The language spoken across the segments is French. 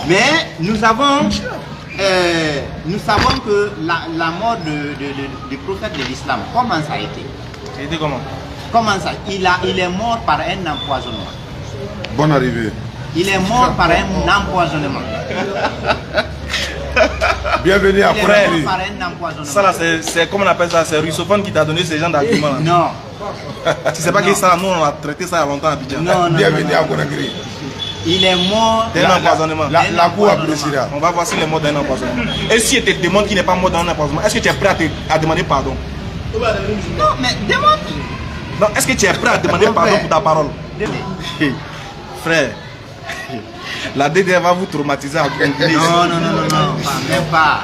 Mais nous savons que la mort du prophète de l'islam, comment ça a été? C'était comment? Comment ça? Il est mort par un empoisonnement. Bonne arrivée. Il est mort par un empoisonnement. Bienvenue à frère. Ça là, c'est comme on appelle ça, c'est Russophone qui t'a donné ce genre d'argument. Non. Tu sais pas que ça, nous on a traité ça il y a longtemps à Abidjan. Non, bienvenue à Conakry. Il est mort d'un empoisonnement. La cour appréciera. On va voir s'il est mort d'un empoisonnement. Et si il te demande qu'il n'est pas mort d'un empoisonnement, est-ce que tu es prêt à demander pardon? Non, mais demande. Non, est-ce que tu es prêt à demander pardon pour ta parole? Frère, la DDR va vous traumatiser à Conakry. Non, même pas.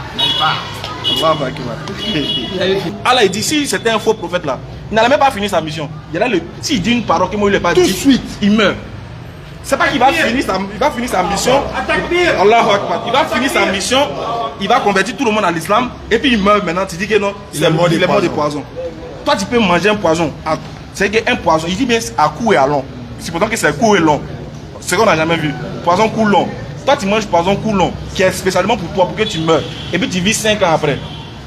Allah il dit si c'était un faux prophète là, il n'allait même pas finir sa mission. S'il dit une parole que moi il n'est pas dit, suite, il meurt. C'est pas qu'il va finir sa mission. Allahu Akbar. Il va finir sa mission, il va convertir tout le monde à l'islam et puis il meurt maintenant. Tu dis que non, il est mort de poison. Toi tu peux manger un poison. C'est qu'un poison, il dit bien à court et à long. C'est pourtant que c'est court et long. C'est qu'on n'a jamais vu. Poison court long. Toi tu manges poison court long qui est spécialement pour toi pour que tu meurs. Et puis tu vis 5 ans après.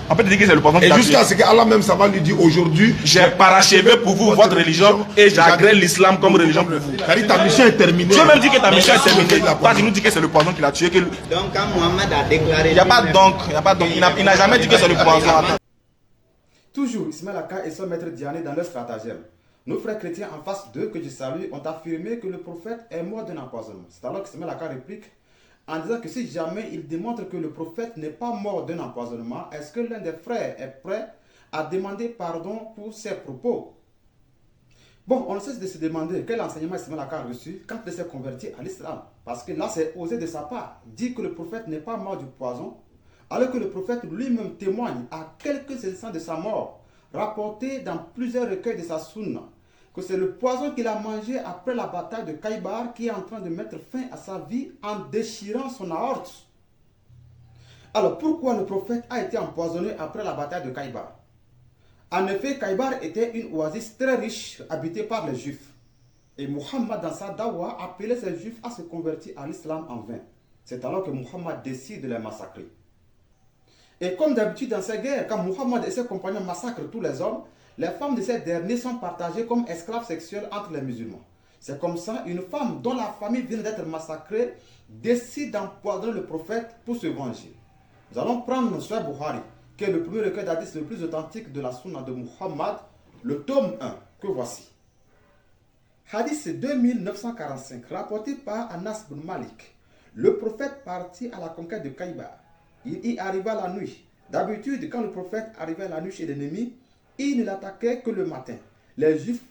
On peut te dire que c'est le poison qui t'a tué. Et jusqu'à ce qu'Allah même ça va lui dire aujourd'hui, j'ai parachevé pour vous votre religion et j'agrée l'islam comme religion pour vous. Car ta mission est terminée. Dieu même dit que ta mission est terminée. Toi tu nous dis que c'est le poison qui l'a tué. Donc quand Mohamed a déclaré... Il n'y a pas donc, il n'a jamais dit que c'est le poison. Toujours Ismaël Aka et son maître Diané dans leur stratagème. Nos frères chrétiens en face d'eux que je salue ont affirmé que le prophète est mort d'un empoisonnement. C'est alors qu'Ismaël Aka réplique en disant que si jamais il démontre que le prophète n'est pas mort d'un empoisonnement, est-ce que l'un des frères est prêt à demander pardon pour ses propos? Bon, on ne cesse de se demander quel enseignement Ismaël Aka a reçu quand il s'est converti à l'islam. Parce que là, c'est osé de sa part. Dire que le prophète n'est pas mort du poison, alors que le prophète lui-même témoigne à quelques instants de sa mort, rapporté dans plusieurs recueils de sa sunna, que c'est le poison qu'il a mangé après la bataille de Khaybar qui est en train de mettre fin à sa vie en déchirant son aorte. Alors pourquoi le prophète a été empoisonné après la bataille de Khaybar? En effet, Khaybar était une oasis très riche habitée par les Juifs. Et Muhammad dans sa dawa appelait ces Juifs à se convertir à l'islam en vain. C'est alors que Muhammad décide de les massacrer. Et comme d'habitude dans ces guerres, quand Muhammad et ses compagnons massacrent tous les hommes, les femmes de ces derniers sont partagées comme esclaves sexuels entre les musulmans. C'est comme ça, une femme dont la famille vient d'être massacrée décide d'empoisonner le prophète pour se venger. Nous allons prendre Sahih Bukhari, qui est le premier recueil d'hadith le plus authentique de la sunna de Muhammad, le tome 1, que voici. Hadith 2945, rapporté par Anas bin Malik. Le prophète partit à la conquête de Khaybar. Il y arriva la nuit. D'habitude, quand le prophète arrivait la nuit chez l'ennemi, il ne l'attaquait que le matin. Les Juifs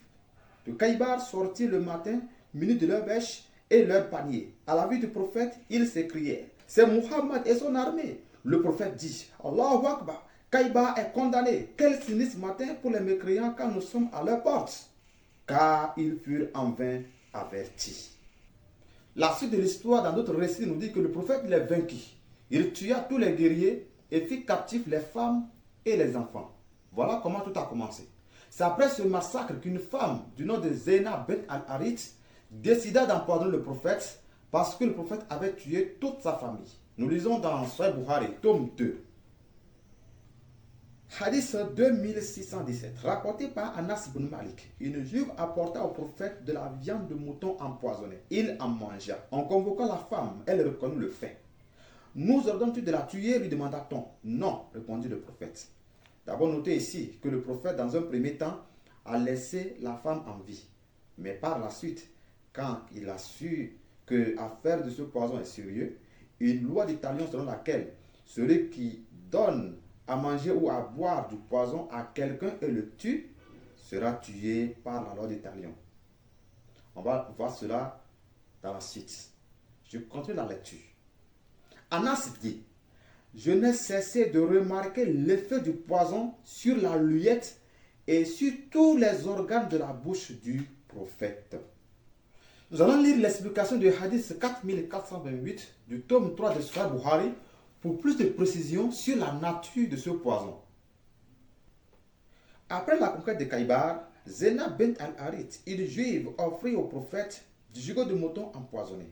de Khaybar sortirent le matin, munis de leurs bêches et leurs paniers. À la vue du prophète, ils s'écriaient: c'est Muhammad et son armée. Le prophète dit: Allahu Akbar, Khaybar est condamné. Quel sinistre matin pour les mécréants quand nous sommes à leur porte. Car ils furent en vain avertis. La suite de l'histoire dans d'autres récits nous dit que le prophète les vainquit. Il tua tous les guerriers et fit captifs les femmes et les enfants. Voilà comment tout a commencé. C'est après ce massacre qu'une femme du nom de Zainab bint al-Harith décida d'empoisonner le prophète parce que le prophète avait tué toute sa famille. Nous lisons dans Sahih Bukhari, tome 2. Hadith 2617, rapporté par Anas bin Malik. Une juive apporta au prophète de la viande de mouton empoisonnée. Il en mangea. En convoquant la femme, elle reconnut le fait. Nous ordonnes-tu de la tuer, lui demanda-t-on. Non, répondit le prophète. D'abord, notez ici que le prophète, dans un premier temps, a laissé la femme en vie. Mais par la suite, quand il a su que l'affaire de ce poison est sérieux, une loi d'Italion selon laquelle celui qui donne à manger ou à boire du poison à quelqu'un et le tue sera tué par la loi d'Italion. On va voir cela dans la suite. Je continue la lecture. Anas dit: je n'ai cessé de remarquer l'effet du poison sur la luette et sur tous les organes de la bouche du prophète. Nous allons lire l'explication du hadith 4428 du tome 3 de Sahih Bukhari pour plus de précision sur la nature de ce poison. Après la conquête de Khaybar, Zainab bint al-Harith, une juive, offrit au prophète du gigot de mouton empoisonné.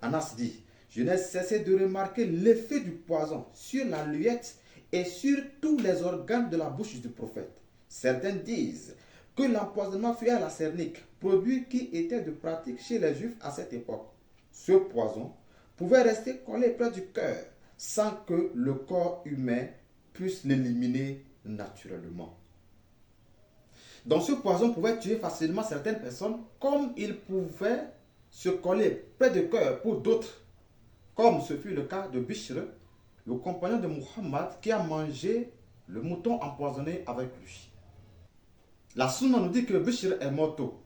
Anas dit: je n'ai cessé de remarquer l'effet du poison sur la luette et sur tous les organes de la bouche du prophète. Certains disent que l'empoisonnement fut à la cernique, produit qui était de pratique chez les Juifs à cette époque. Ce poison pouvait rester collé près du cœur sans que le corps humain puisse l'éliminer naturellement. Donc ce poison pouvait tuer facilement certaines personnes, comme il pouvait se coller près du cœur pour d'autres, comme ce fut le cas de Bishr, le compagnon de Muhammad qui a mangé le mouton empoisonné avec lui. La sunna nous dit que Bishr est mort tôt.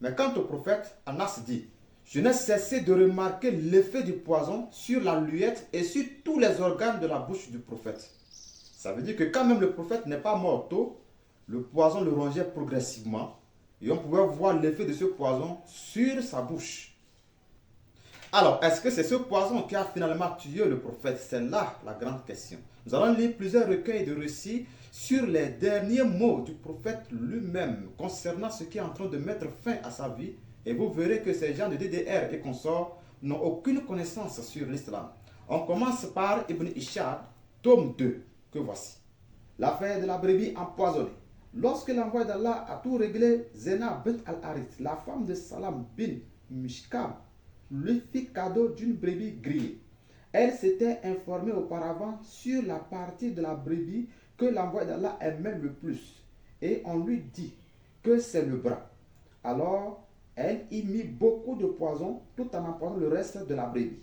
Mais quant au prophète, Anas dit, je n'ai cessé de remarquer l'effet du poison sur la luette et sur tous les organes de la bouche du prophète. Ça veut dire que quand même le prophète n'est pas mort tôt, le poison le rongeait progressivement et on pouvait voir l'effet de ce poison sur sa bouche. Alors, est-ce que c'est ce poison qui a finalement tué le prophète? C'est là la grande question. Nous allons lire plusieurs recueils de récits sur les derniers mots du prophète lui-même concernant ce qui est en train de mettre fin à sa vie, et vous verrez que ces gens de DDR et consorts n'ont aucune connaissance sur l'islam. On commence par Ibn Ishaq, tome 2, que voici. L'affaire de la brebis empoisonnée. Lorsque l'envoyé d'Allah a tout réglé, Zainab bint al-Harith, la femme de Salam bin Mishkam, lui fit cadeau d'une brebis grillée. Elle s'était informée auparavant sur la partie de la brebis que l'envoyé d'Allah aimait le plus, et on lui dit que c'est le bras. Alors, elle y mit beaucoup de poison tout en emportant le reste de la brebis.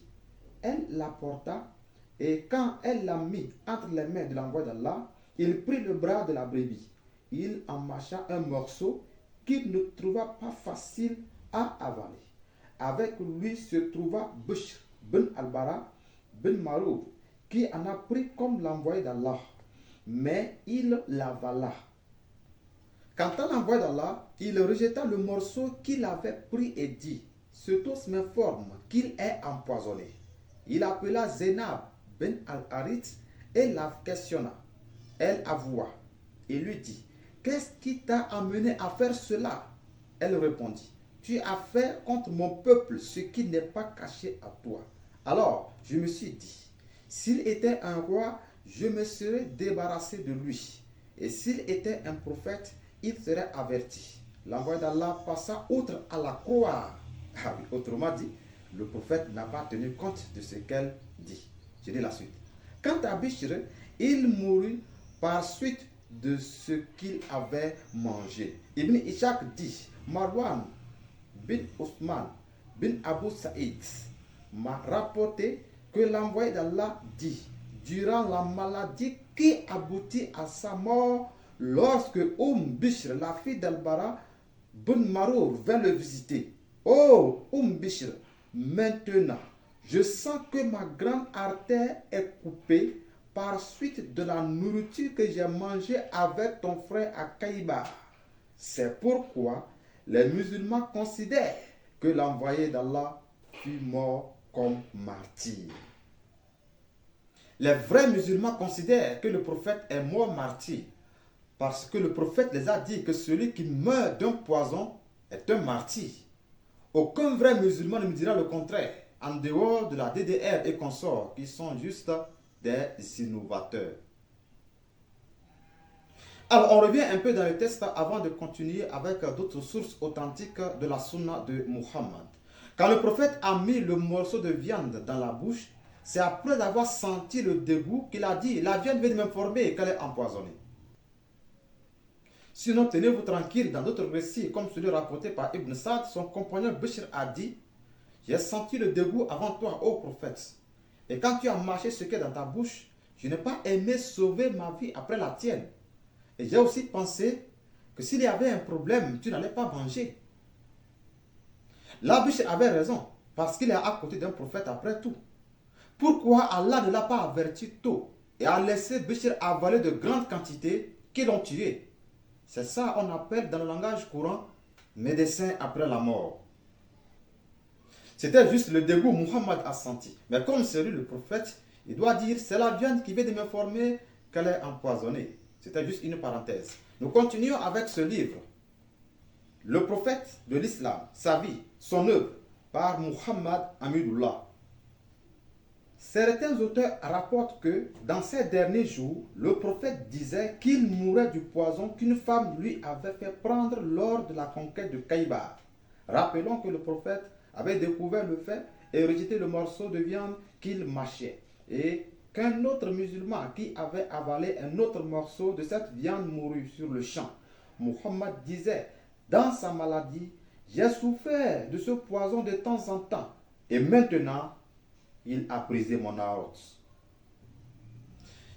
Elle l'apporta, et quand elle l'a mis entre les mains de l'envoyé d'Allah, il prit le bras de la brebis. Il en mâcha un morceau qu'il ne trouva pas facile à avaler. Avec lui se trouva Bishr bin al-Bara bin Marouf, qui en a pris comme l'envoyé d'Allah, mais il l'avala. Quant à l'envoyé d'Allah, il rejeta le morceau qu'il avait pris et dit, « Ce os m'informe qu'il est empoisonné. » Il appela Zainab bin al-Harith et la questionna. Elle avoua et lui dit, « Qu'est-ce qui t'a amené à faire cela ?» Elle répondit, « Tu as fait contre mon peuple ce qui n'est pas caché à toi. » Alors je me suis dit, s'il était un roi, je me serais débarrassé de lui. Et s'il était un prophète, il serait averti. L'envoyé d'Allah passa outre à la croire. Ah oui, autrement dit, le prophète n'a pas tenu compte de ce qu'elle dit. Je lis la suite. Quant à Bishr, il mourut par suite de ce qu'il avait mangé. Ibn Ishaq dit, Marwan bin Ousmane bin Abu Saïd m'a rapporté que l'envoyé d'Allah dit, durant la maladie qui aboutit à sa mort, lorsque Bishr, la fille d'Al-Bara bin Marour, vint le visiter. Oh, Bishr, maintenant, je sens que ma grande artère est coupée par suite de la nourriture que j'ai mangée avec ton frère à Kaïbar. C'est pourquoi les musulmans considèrent que l'envoyé d'Allah fut mort comme martyr. Les vrais musulmans considèrent que le prophète est mort martyr parce que le prophète les a dit que celui qui meurt d'un poison est un martyr. Aucun vrai musulman ne me dira le contraire, en dehors de la DDR et consorts qui sont juste des innovateurs. Alors, on revient un peu dans le texte avant de continuer avec d'autres sources authentiques de la sunna de Muhammad. Quand le prophète a mis le morceau de viande dans la bouche, c'est après avoir senti le dégoût qu'il a dit « La viande vient de m'informer qu'elle est empoisonnée ». Sinon, tenez-vous tranquille, dans d'autres récits, comme celui rapporté par Ibn Sa'd, son compagnon Bishr a dit « J'ai senti le dégoût avant toi, ô prophète. Et quand tu as mâché ce qui est dans ta bouche, je n'ai pas aimé sauver ma vie après la tienne. Et j'ai aussi pensé que s'il y avait un problème, tu n'allais pas manger. » Là, Bishr avait raison, parce qu'il est à côté d'un prophète après tout. Pourquoi Allah ne l'a pas averti tôt et a laissé Bishr avaler de grandes quantités qui l'ont tué? C'est ça qu'on appelle dans le langage courant médecin après la mort. C'était juste le dégoût Muhammad a senti. Mais comme c'est lui le prophète, il doit dire c'est la viande qui vient de m'informer qu'elle est empoisonnée. C'était juste une parenthèse. Nous continuons avec ce livre. Le prophète de l'islam, sa vie, son œuvre, par Muhammad Hamidullah. Certains auteurs rapportent que dans ces derniers jours, le prophète disait qu'il mourrait du poison qu'une femme lui avait fait prendre lors de la conquête de Khaybar. Rappelons que le prophète avait découvert le fait et rejeté le morceau de viande qu'il mâchait, et qu'un autre musulman qui avait avalé un autre morceau de cette viande mourut sur le champ. Muhammad disait dans sa maladie: j'ai souffert de ce poison de temps en temps, et maintenant il a brisé mon aorte.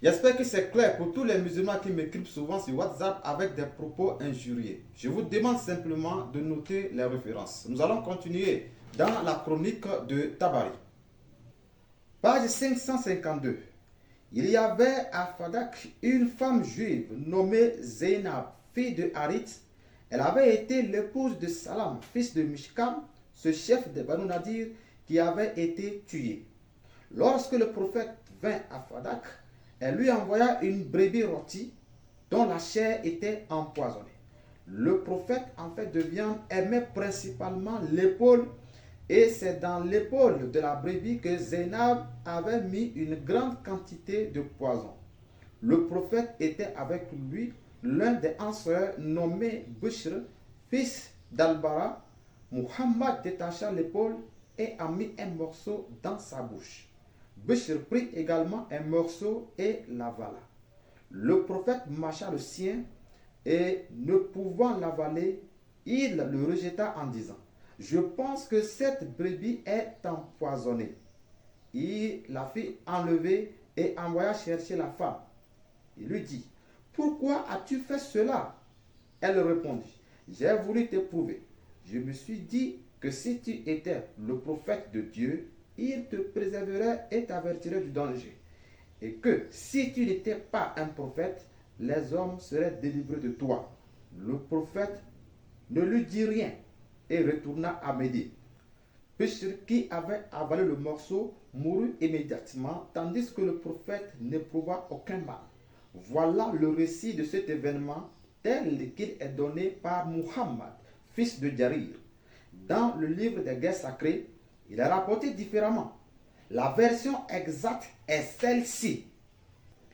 J'espère que c'est clair pour tous les musulmans qui m'écrivent souvent sur WhatsApp avec des propos injurieux. Je vous demande simplement de noter les références. Nous allons continuer dans la chronique de Tabari. Page 552. Il y avait à Fadak une femme juive nommée Zainab, fille de Harith. Elle avait été l'épouse de Salam, fils de Mishkam, ce chef de Banu Nadir qui avait été tué. Lorsque le prophète vint à Fadak, elle lui envoya une brebis rôtie dont la chair était empoisonnée. Le prophète, en fait de viande, aimait principalement l'épaule, et c'est dans l'épaule de la brebis que Zainab avait mis une grande quantité de poison. Le prophète était avec lui l'un des anseurs nommé Bishr, fils d'Al-Bara. Muhammad détacha l'épaule et a mis un morceau dans sa bouche. Bishr prit également un morceau et l'avala. Le prophète mâcha le sien et, ne pouvant l'avaler, il le rejeta en disant: je pense que cette brebis est empoisonnée. Il la fit enlever et envoya chercher la femme. Il lui dit: pourquoi as-tu fait cela? Elle répondit: j'ai voulu t'éprouver. Je me suis dit que si tu étais le prophète de Dieu, il te préserverait et t'avertirait du danger. Et que si tu n'étais pas un prophète, les hommes seraient délivrés de toi. Le prophète ne lui dit rien et retourna à Médine. Bishr, qui avait avalé le morceau, mourut immédiatement, tandis que le prophète n'éprouva aucun mal. Voilà le récit de cet événement tel qu'il est donné par Muhammad, fils de Jarir. Dans le livre des guerres sacrées, il est rapporté différemment. La version exacte est celle-ci.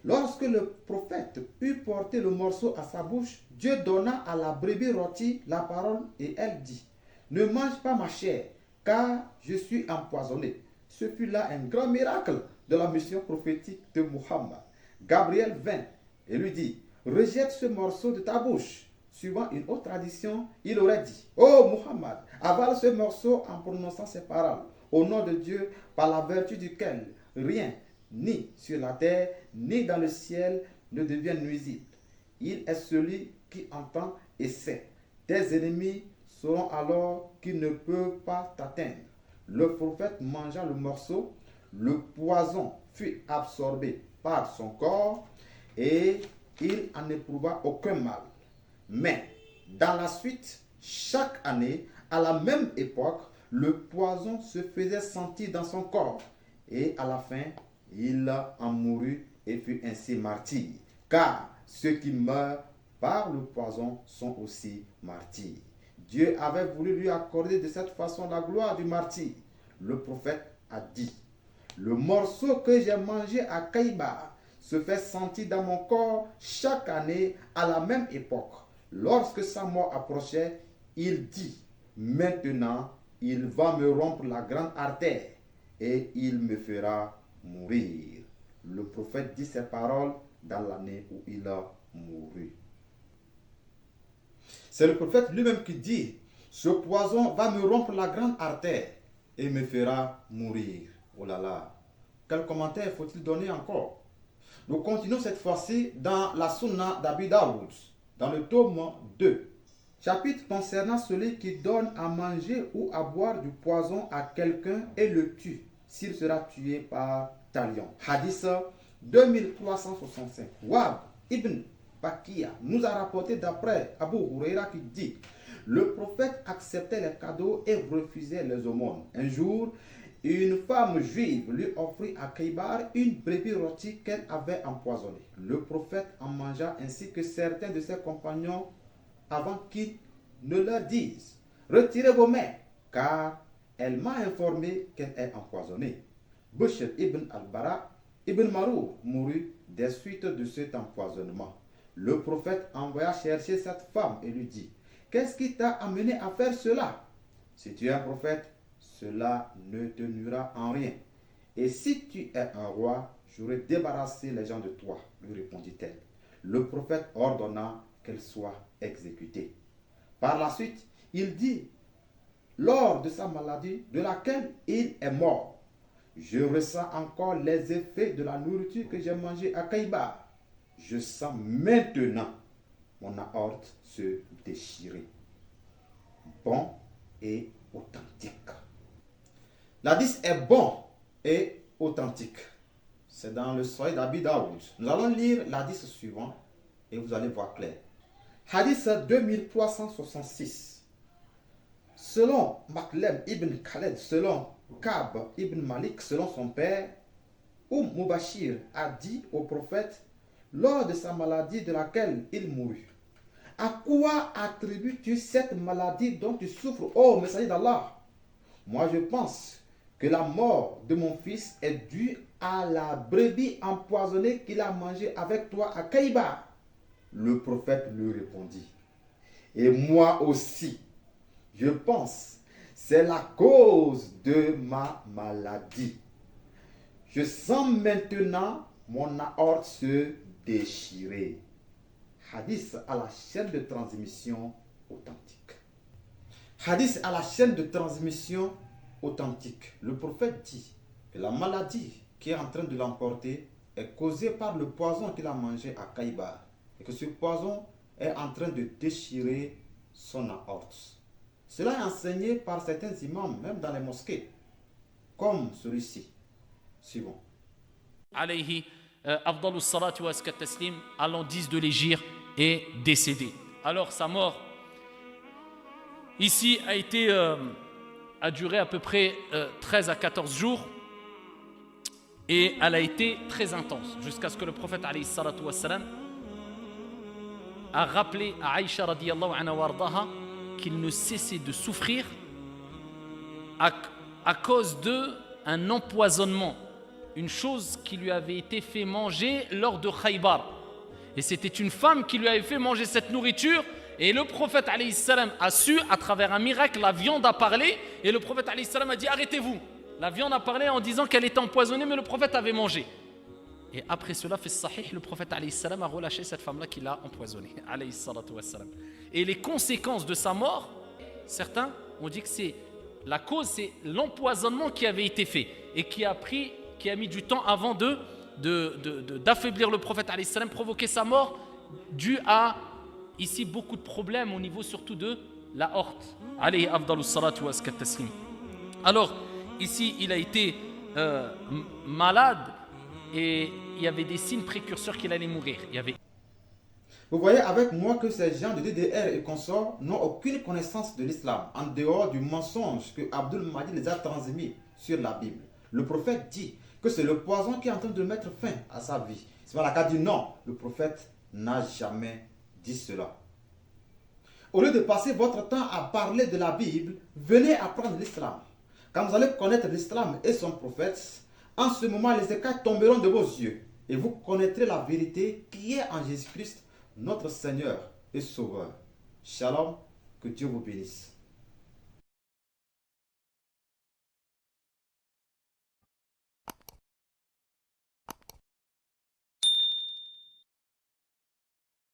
Lorsque le prophète eut porté le morceau à sa bouche, Dieu donna à la brebis rôtie la parole et elle dit: ne mange pas ma chair, car je suis empoisonné. Ce fut là un grand miracle de la mission prophétique de Muhammad. Gabriel vint et lui dit: rejette ce morceau de ta bouche. Suivant une autre tradition, il aurait dit: oh Muhammad, avale ce morceau en prononçant ces paroles, au nom de Dieu, par la vertu duquel rien, ni sur la terre, ni dans le ciel, ne devient nuisible. Il est celui qui entend et sait. Tes ennemis sauront alors qu'ils ne peuvent pas t'atteindre. Le prophète mangea le morceau, le poison fut absorbé par son corps et il en éprouva aucun mal. Mais dans la suite, chaque année, à la même époque, le poison se faisait sentir dans son corps et à la fin, il en mourut et fut ainsi martyr. Car ceux qui meurent par le poison sont aussi martyrs. Dieu avait voulu lui accorder de cette façon la gloire du martyr. Le prophète a dit: le morceau que j'ai mangé à Khaybar se fait sentir dans mon corps chaque année à la même époque. Lorsque sa mort approchait, il dit: maintenant, il va me rompre la grande artère et il me fera mourir. Le prophète dit ces paroles dans l'année où il a mouru. C'est le prophète lui-même qui dit: ce poison va me rompre la grande artère et me fera mourir. Oh là là, quel commentaire faut-il donner encore? Nous continuons cette fois-ci dans la Sunna d'Abi Daoud, dans le tome 2. Chapitre concernant celui qui donne à manger ou à boire du poison à quelqu'un et le tue, s'il sera tué par talion. Hadith 2365. Wahb ibn Bakia nous a rapporté d'après Abu Huraira qui dit: le prophète acceptait les cadeaux et refusait les aumônes. Un jour, une femme juive lui offrit à Khaybar une brebis rôtie qu'elle avait empoisonnée. Le prophète en mangea ainsi que certains de ses compagnons avant qu'il ne leur dise: retirez vos mains, car elle m'a informé qu'elle est empoisonnée. Bushr ibn al-Bara ibn Marour mourut des suites de cet empoisonnement. Le prophète envoya chercher cette femme et lui dit: qu'est-ce qui t'a amené à faire cela? Si tu es un prophète, cela ne te nuira en rien. Et si tu es un roi, j'aurais débarrassé les gens de toi, lui répondit-elle. Le prophète ordonna qu'elle soit exécutée. Par la suite, il dit, lors de sa maladie de laquelle il est mort: je ressens encore les effets de la nourriture que j'ai mangée à Kaïba. Je sens maintenant mon aorte se déchirer. Bon et authentique. L'hadith est bon et authentique. C'est dans le Sahih d'Abi Daoud. Nous allons lire l'hadith suivant et vous allez voir clair. Hadith 2366. Selon Maklem ibn Khaled, selon Kab ibn Malik, selon son père, Mubashir a dit au prophète lors de sa maladie de laquelle il mourut: à quoi attribues-tu cette maladie dont tu souffres, ô messager d'Allah? Moi je pense que la mort de mon fils est due à la brebis empoisonnée qu'il a mangée avec toi à Kaïba. Le prophète lui répondit: et moi aussi, je pense, c'est la cause de ma maladie. Je sens maintenant mon aorte se déchirer. Hadith à la chaîne de transmission authentique. Hadith à la chaîne de transmission authentique. Le prophète dit que la maladie qui est en train de l'emporter est causée par le poison qu'il a mangé à Kaïba et que ce poison est en train de déchirer son aorte. Cela est enseigné par certains imams, même dans les mosquées, comme celui-ci. Suivant. Alayhi afdalu salatu wa askat taslim, allant 10 de l'Hégire, est décédé. Alors sa mort ici a duré à peu près 13 à 14 jours et elle a été très intense jusqu'à ce que le prophète alayhi salatu wa salam a rappelé à Aïcha radiyallahu anha wardaha qu'il ne cessait de souffrir à cause d'un empoisonnement, une chose qui lui avait été fait manger lors de Khaybar. Et c'était une femme qui lui avait fait manger cette nourriture. Et le prophète alayhi salam a su, à travers un miracle, la viande a parlé. Et le prophète alayhi salam a dit: arrêtez-vous. La viande a parlé en disant qu'elle était empoisonnée, mais le prophète avait mangé. Et après cela, fait sahih, le prophète alayhi salam a relâché cette femme-là qui l'a empoisonnée. Alayhi salatu wassalam. Et les conséquences de sa mort, certains ont dit que c'est la cause, c'est l'empoisonnement qui avait été fait et qui a mis du temps avant d'affaiblir le prophète alayhi salam, provoquer sa mort, dû à ici beaucoup de problèmes au niveau surtout de la aorte. Alayhi afdalus salatu wa askat taslim. Alors ici il a été malade et il y avait des signes précurseurs qu'il allait mourir. Vous voyez avec moi que ces gens de DDR et consorts n'ont aucune connaissance de l'islam en dehors du mensonge que Abdul Mahdi les a transmis sur la Bible. Le prophète dit que c'est le poison qui est en train de mettre fin à sa vie. C'est Malaka dit non, le prophète n'a jamais dit cela. Au lieu de passer votre temps à parler de la Bible, venez apprendre l'islam. Quand vous allez connaître l'islam et son prophète, en ce moment les écailles tomberont de vos yeux et vous connaîtrez la vérité qui est en Jésus-Christ, notre Seigneur et Sauveur. Shalom, que Dieu vous bénisse.